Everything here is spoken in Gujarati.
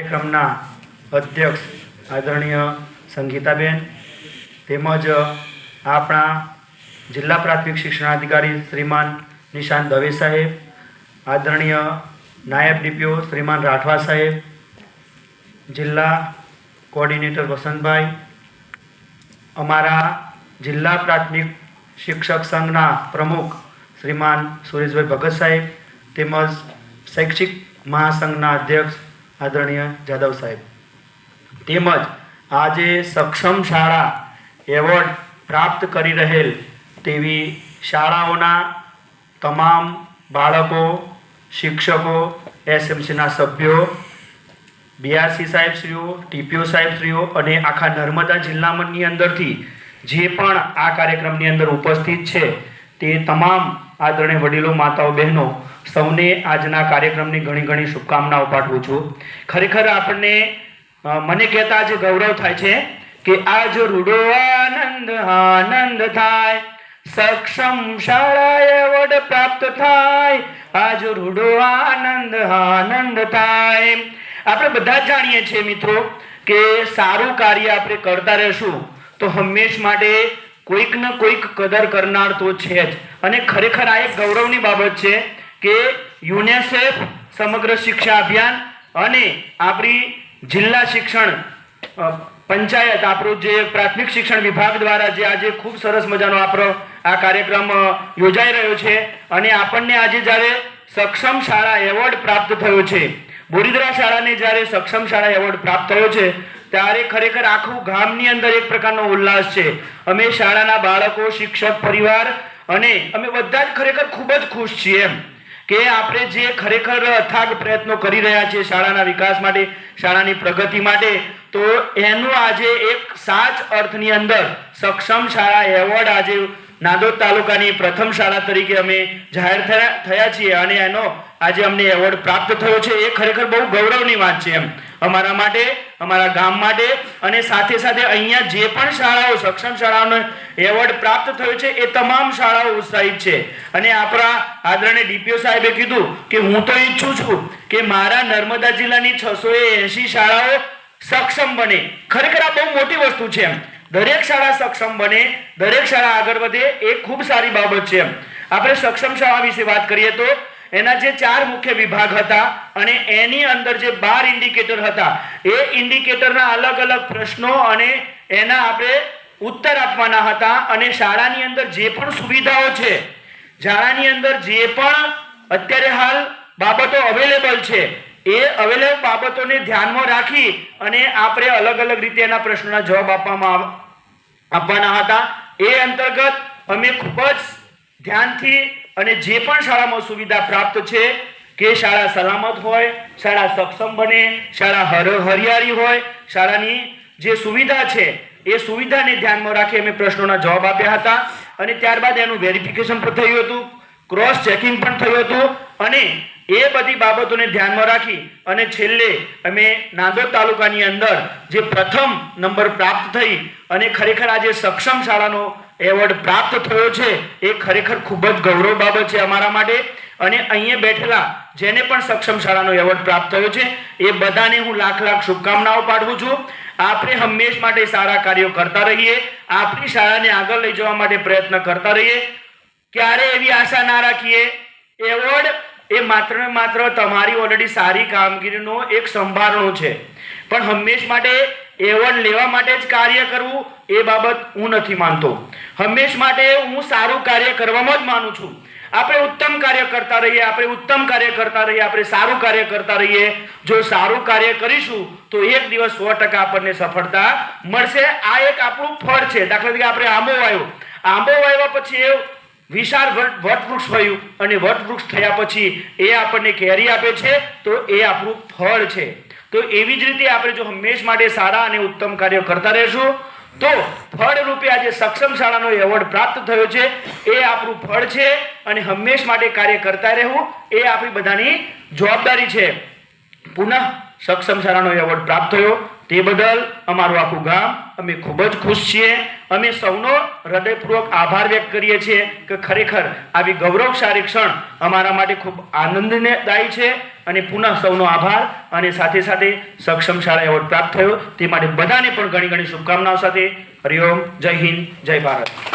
કાર્યક્રમના અધ્યક્ષ આદરણીય સંગીતાબેન તેમજ આપણા જિલ્લા પ્રાથમિક શિક્ષણાધિકારી શ્રીમાન નિશાંત દવે સાહેબ, આદરણીય નાયબ ડીપીઓ શ્રીમાન રાઠવા સાહેબ, જિલ્લા કોઓર્ડિનેટર વસંતભાઈ, અમારા જિલ્લા પ્રાથમિક શિક્ષક સંઘના પ્રમુખ શ્રીમાન સુરેશભાઈ ભગત સાહેબ તેમજ શૈક્ષિક મહાસંઘના અધ્યક્ષ આદરણીય જાદવ સાહેબ, તેમજ આજે સક્ષમ શાળા એવોર્ડ પ્રાપ્ત કરી રહેલ તેવી શાળાઓના તમામ બાળકો, શિક્ષકો, એસએમસીના સભ્યો, બીઆરસી સાહેબશ્રીઓ, ટીપીઓ સાહેબશ્રીઓ અને આખા નર્મદા જિલ્લાની અંદરથી જે પણ આ કાર્યક્રમની અંદર ઉપસ્થિત છે તે તમામ આદરણીય વડીલો, માતાઓ, બહેનો સૌને આજના કાર્યક્રમની ઘણી ઘણી શુભકામનાઓ પાઠવું છું. ખરેખર મને કહેતા આજે ગૌરવ થાય છે કે આજ રૂડો આનંદ આનંદ થાય, સક્ષમ શાળા એવોર્ડ પ્રાપ્ત થાય, આજ રૂડો આનંદ આનંદ થાય. આપણે બધા જ જાણીએ છીએ મિત્રો કે સારું કાર્ય આપણે કરતા રહેશું તો હંમેશ માટે કોઈક ને કોઈક કદર કરનાર તો છે જ. અને ખરેખર આ એક ગૌરવની બાબત છે કે યુનેસેફ, સમગ્ર શિક્ષા અભિયાન અને આપણી જિલ્લા શિક્ષણ પંચાયત, આપણું જે પ્રાથમિક શિક્ષણ વિભાગ દ્વારા જે આજે ખૂબ સરસ મજાનો આપણો આ કાર્યક્રમ યોજાઈ રહ્યો છે અને આપણને આજે જ્યારે સક્ષમ શાળા એવોર્ડ પ્રાપ્ત થયો છે, બોરીદરા શાળાને જ્યારે સક્ષમ શાળા એવોર્ડ પ્રાપ્ત થયો છે ત્યારે ખરેખર આખું ગામની અંદર એક પ્રકારનો ઉલ્લાસ છે. અમે શાળાના બાળકો, શિક્ષક, પરિવાર અને અમે બધા જ ખરેખર ખૂબ જ ખુશ છીએ એમ કે આપણે જે ખરેખર અથાગ પ્રયત્નો કરી રહ્યા છીએ શાળાના વિકાસ માટે, શાળાની પ્રગતિ માટે, તો એનું આજે એક સાચ અર્થની અંદર સક્ષમ શાળા એવોર્ડ આજે નાંદોદ તાલુકાની પ્રથમ શાળા તરીકે અમે જાહેર થયા છીએ અને એનો આજે અમને એવોર્ડ પ્રાપ્ત થયો છે. એ ખરેખર બહુ ગૌરવની વાત છે એમ અમારા માટે, અમારા ગામ માટે. અને સાથે સાથે અહીંયા જે પણ શાળાઓ સક્ષમ શાળાઓનો એવોર્ડ પ્રાપ્ત થયો છે એ તમામ શાળાઓ ઉત્સાહિત છે. અને આપણા આદરણીય ડીપીઓ સાહેબે કીધું કે હું તો ઈચ્છું છું કે મારા નર્મદા જિલ્લાની 680 શાળાઓ સક્ષમ બને. ખરેખર આ બહુ મોટી વસ્તુ છે એમ. દરેક શાળા સક્ષમ બને, દરેક શાળા આગળ વધે એ ખૂબ સારી બાબત છે એમ. આપણે સક્ષમ શાળા વિશે વાત કરીએ તો એના જે 4 મુખ્ય વિભાગ હતા અને એની અંદર જે 12 ઇન્ડિકેટર હતા એ ઇન્ડિકેટરના અલગ અલગ પ્રશ્નો અને એના આપણે ઉત્તર આપવાના હતા. અને શાળાની અંદર જે પણ સુવિધાઓ છે, શાળાની અંદર જે પણ અત્યારે હાલ બાબતો અવેલેબલ છે એ અવેલેબલ બાબતોને ધ્યાનમાં રાખી અને આપણે અલગ અલગ રીતે એના પ્રશ્નોના જવાબ આપવાના હતા. એ અંતર્ગત અમે ખૂબ જ ધ્યાનથી અને જે પણ શાળામાં સુવિધા પ્રાપ્ત છે કે શાળા સલામત હોય, શાળા સક્ષમ બને, શાળા હરિયાળી હોય, શાળાની જે સુવિધા છે એ સુવિધાને ધ્યાનમાં રાખી અમે પ્રશ્નોના જવાબ આપ્યા હતા. અને ત્યારબાદ એનું વેરિફિકેશન પણ થયું હતું, ક્રોસ ચેકિંગ પણ થયું હતું. અને એ બધી બાબતોને ધ્યાનમાં રાખી અને છેલ્લે અમે નાંદોદ તાલુકાની અંદર જે પ્રથમ નંબર પ્રાપ્ત થઈ અને ખરેખર આજે સક્ષમ શાળાનો એવોર્ડ પ્રાપ્ત થયો છે એ ખરેખર ખૂબ જ ગૌરવ બાબત છે અમારા માટે. અને અહીંયા બેઠેલા જેને પણ સક્ષમ શાળાનો એવોર્ડ પ્રાપ્ત થયો છે એ બધાને હું લાખ લાખ શુભકામનાઓ પાઠવું છું. આપણે હંમેશ માટે સારા કાર્યો કરતા રહીએ, આપણી શાળાને આગળ લઈ જવા માટે પ્રયત્ન કરતા રહીએ. ક્યારે એવી આશા ના રાખીએ એવોર્ડ એ માત્ર ને માત્ર તમારી ઓલરેડી સારી કામગીરીનો એક સંભારણો છે, પણ હંમેશ માટે એવોર્ડ લેવા માટે જ કાર્ય કરવું એ બાબત હું નથી માનતો. હંમેશ માટે હું સારું કાર્ય કરવામાં જ માનું છું. આપણે ઉત્તમ કાર્ય કરતા રહીએ, આપણે ઉત્તમ કાર્ય કરતા રહીએ, આપણે સારું કાર્ય કરતા રહીએ. જો સારું કાર્ય કરીશું તો એક દિવસ 100% આપણને સફળતા મળશે. આ એક આપણું ફળ છે. દાખલા તરીકે આપણે આંબો વાવ્યા પછી એ વિશાળ વટવૃક્ષ થયું અને વટવૃક્ષ થયા પછી એ આપણને કેરી આપે છે, તો એ આપણું ફળ છે. તો એવી જ રીતે આપણે જો હંમેશ માટે સારા અને ઉત્તમ કાર્ય કરતા રહેશું તો ફળ રૂપે આજે સક્ષમ શાળાનો એવોર્ડ પ્રાપ્ત થયો છે એ આપણું ફળ છે. અને હંમેશ માટે કાર્ય કરતા રહેવું એ આપણી બધાની જવાબદારી છે. પુનઃ સક્ષમ શાળાનો એવોર્ડ પ્રાપ્ત થયો તે બદલ અમારું આખું ગામ અમે ખૂબ જ ખુશ છીએ. અમે સૌનો હૃદયપૂર્વક આભાર વ્યક્ત કરીએ છીએ કે ખરેખર આવી ગૌરવશાળી ક્ષણ અમારા માટે ખૂબ આનંદદાયી છે. અને પુનઃ સૌનો આભાર. અને સાથે સાથે સક્ષમ શાળા એવોર્ડ પ્રાપ્ત થયો તે માટે બધાને પણ ઘણી ઘણી શુભકામનાઓ સાથે હરિઓમ. જય હિન્દ, જય ભારત.